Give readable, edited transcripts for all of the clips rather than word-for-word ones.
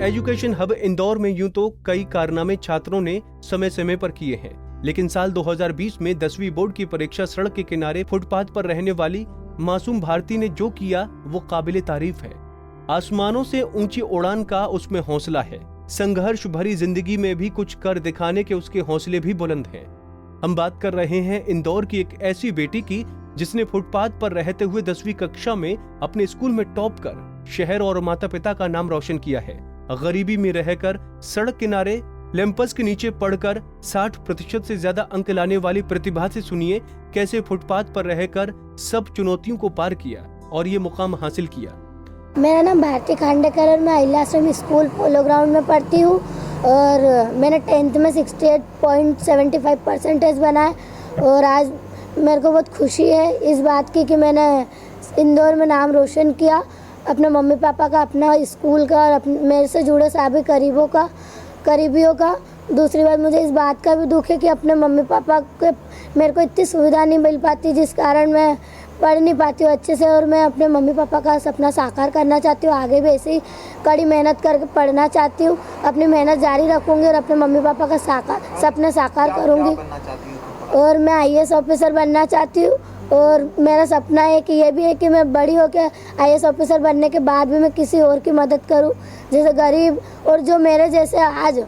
Education hub Indore में यूं तो कई कारनामे छात्रों ने समय समय पर किए हैं, लेकिन साल 2020 में 10वीं बोर्ड की परीक्षा सड़क के किनारे फुटपाथ पर रहने वाली मासूम भारती ने जो किया वो काबिले तारीफ है। आसमानों से ऊंची उड़ान का उसमें हौसला है। संघर्ष भरी जिंदगी में भी कुछ कर दिखाने के उसके हौसले भी बुलंद हैं। हम बात कर रहे हैं इंदौर की एक ऐसी बेटी की जिसने फुटपाथ पर रहते हुए 10वीं कक्षा में अपने स्कूल में टॉप कर शहर और माता पिता का नाम रोशन किया है। गरीबी में रहकर सड़क किनारे लैंपस के नीचे पढ़कर 60% से ज्यादा अंक लाने वाली प्रतिभा से सुनिए कैसे फुटपाथ पर रहकर सब चुनौतियों को पार किया और ये मुकाम हासिल किया। मेरा नाम भारती खांडेकर और मैं अहिल्याश्रम स्कूल पोलो ग्राउंड में पढ़ती हूँ और मैंने 10th में 68.75% बनाए और आज मेरे को बहुत खुशी है इस बात की कि मैंने इंदौर में नाम रोशन किया, अपने मम्मी पापा का, अपना स्कूल का और मेरे से जुड़े सभी करीबियों का। दूसरी बात, मुझे इस बात का भी दुख है कि अपने मम्मी पापा के मेरे को इतनी सुविधा नहीं मिल पाती जिस कारण मैं पढ़ नहीं पाती हूँ अच्छे से, और मैं अपने मम्मी पापा का सपना साकार करना चाहती हूँ। आगे भी ऐसे ही कड़ी मेहनत करके पढ़ना चाहती हूँ, अपनी मेहनत जारी रखूँगी और अपने मम्मी पापा का सपना साकार करूँगी। और मैं IAS ऑफिसर बनना चाहती हूँ और मेरा सपना है कि ये भी है कि मैं बड़ी होकर IAS ऑफिसर बनने के बाद भी मैं किसी और की मदद करूँ, जैसे गरीब और जो मेरे जैसे आज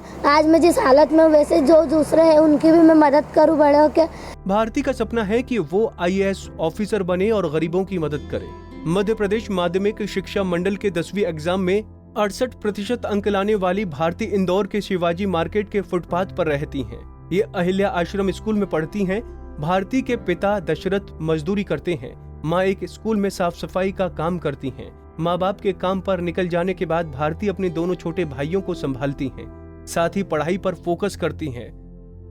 मैं जिस हालत में वैसे जो दूसरे हैं उनकी भी मैं मदद करूँ बड़े होकर। भारती का सपना है कि वो IAS ऑफिसर बने और गरीबों की मदद करे। मध्य प्रदेश माध्यमिक शिक्षा मंडल के 10वीं एग्जाम में 68% अंक लाने वाली भारती इंदौर के शिवाजी मार्केट के फुटपाथ पर रहती हैं। ये अहिल्या आश्रम स्कूल में पढ़ती हैं। भारती के पिता दशरथ मजदूरी करते हैं, माँ एक स्कूल में साफ सफाई का काम करती हैं। माँ बाप के काम पर निकल जाने के बाद भारती अपने दोनों छोटे भाइयों को संभालती हैं, साथ ही पढ़ाई पर फोकस करती हैं।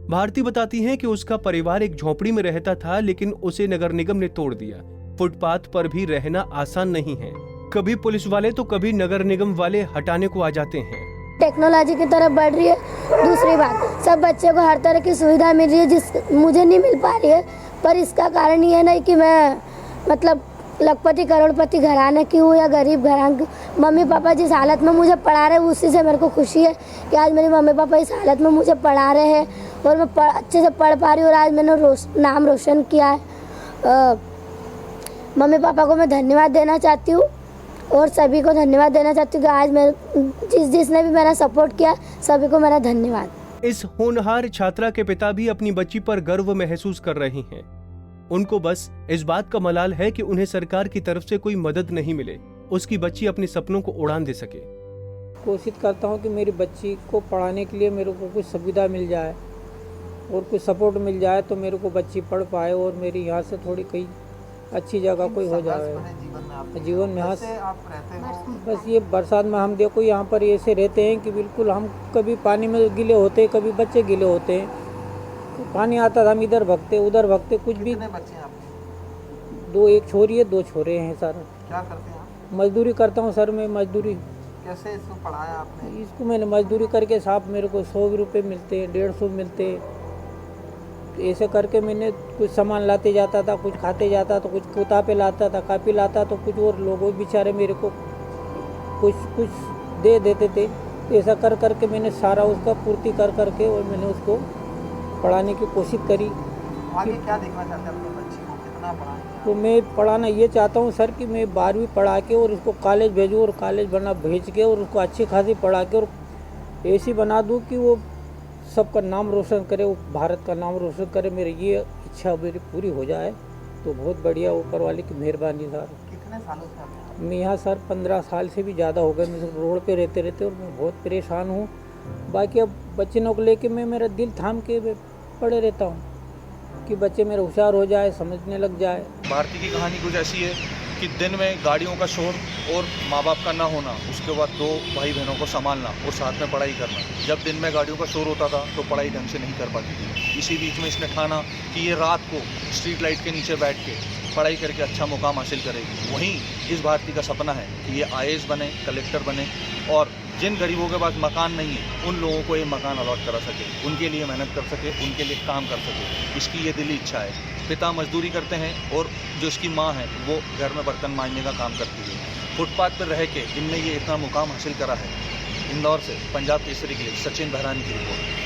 भारती बताती हैं कि उसका परिवार एक झोपड़ी में रहता था, लेकिन उसे नगर निगम ने तोड़ दिया। फुटपाथ पर भी रहना आसान नहीं है, कभी पुलिस वाले तो कभी नगर निगम वाले हटाने को आ जाते हैं। टेक्नोलॉजी की तरफ बढ़ रही है। दूसरी बात, सब बच्चे को हर तरह की सुविधा मिल रही है जिस मुझे नहीं मिल पा रही है, पर इसका कारण ये नहीं कि मैं मतलब लखपति करोड़पति घराने की हूँ या गरीब घराने की। मम्मी पापा जिस हालत में मुझे पढ़ा रहे हैं उसी से मेरे को खुशी है कि आज मेरे मम्मी पापा इस हालत में मुझे पढ़ा रहे हैं और मैं अच्छे से पढ़ पा रही हूँ और आज मैंने नाम रोशन किया है। मम्मी पापा को मैं धन्यवाद देना चाहती हूँ और सभी को धन्यवाद देना चाहती हूँ कि आज मैं जिसने भी मेरा सपोर्ट किया सभी को मेरा धन्यवाद। इस होनहार छात्रा के पिता भी अपनी बच्ची पर गर्व महसूस कर रहे हैं। उनको बस इस बात का मलाल है कि उन्हें सरकार की तरफ से कोई मदद नहीं मिले, उसकी बच्ची अपने सपनों को उड़ान दे सके। कोशिश करता हूँ कि मेरी बच्ची को पढ़ाने के लिए मेरे को कुछ सुविधा मिल जाए और कुछ सपोर्ट मिल जाए तो मेरे को बच्ची पढ़ पाए और मेरी यहाँ से थोड़ी कहीं अच्छी जगह कोई हो जाए जीवन में। यहाँ बस ये बरसात में हम देखो यहाँ पर ऐसे रहते हैं कि बिल्कुल हम कभी पानी में गीले होते हैं, कभी बच्चे गीले होते हैं। तो पानी आता था हम इधर भगते उधर भगते, कुछ भी। बच्चे आपके? 2, एक छोरी है 2 छोरे हैं सर। क्या करते हैं आप? मजदूरी करता हूँ सर मैं। मजदूरी कैसे इसको पढ़ाया आपने? इसको मैंने मजदूरी करके साहब मेरे को 100 रुपये मिलते हैं, 150 मिलते हैं। ऐसे करके मैंने कुछ सामान लाते जाता था, कुछ खाते जाता तो कुछ किताबें लाता था, कापी लाता तो कुछ, और लोग बेचारे मेरे को कुछ दे देते थे। ऐसा कर करके मैंने सारा उसका पूर्ति कर करके और मैंने उसको पढ़ाने की कोशिश करी। आगे क्या देखना चाहते हैं अपने बच्चे को, कितना पढ़ाएंगे? तो मैं पढ़ाना ये चाहता हूँ सर कि मैं 12वीं पढ़ा के और उसको कॉलेज भेजूँ और कॉलेज भेज के और उसको अच्छी खासी पढ़ा के और ऐसी बना दूँ कि वो सबका नाम रोशन करे, वो भारत का नाम रोशन करे। मेरी ये इच्छा मेरी पूरी हो जाए तो बहुत बढ़िया, ऊपर वाले की मेहरबानी सर। कितने सालों से आप? मैं यहाँ सर 15 साल से भी ज़्यादा हो गए। मैं रोड पे रहते और मैं बहुत परेशान हूँ। बाकी अब बच्चे को लेके मैं मेरा दिल थाम के पड़े रहता हूँ कि बच्चे मेरे होशियार हो जाए, समझने लग जाए। भारती की कहानी कुछ ऐसी है कि दिन में गाड़ियों का शोर और माँ बाप का ना होना, उसके बाद 2 भाई बहनों को संभालना और साथ में पढ़ाई करना। जब दिन में गाड़ियों का शोर होता था तो पढ़ाई ढंग से नहीं कर पाती थी। इसी बीच में इसने ठाना कि ये रात को स्ट्रीट लाइट के नीचे बैठ के पढ़ाई करके अच्छा मुकाम हासिल करेगी। वहीं इस भारती का सपना है कि ये IAS बने, कलेक्टर बने और जिन गरीबों के पास मकान नहीं है उन लोगों को ये मकान अलॉट करा सके, उनके लिए मेहनत कर सके, उनके लिए काम कर सके। इसकी ये दिली इच्छा है। पिता मजदूरी करते हैं और जो इसकी माँ है वो घर में बर्तन मांजने का काम करती है। फुटपाथ पर रह के इनने ये इतना मुकाम हासिल करा है इंदौर से पंजाब केसरी के लिए सचिन बहरानी की रिपोर्ट।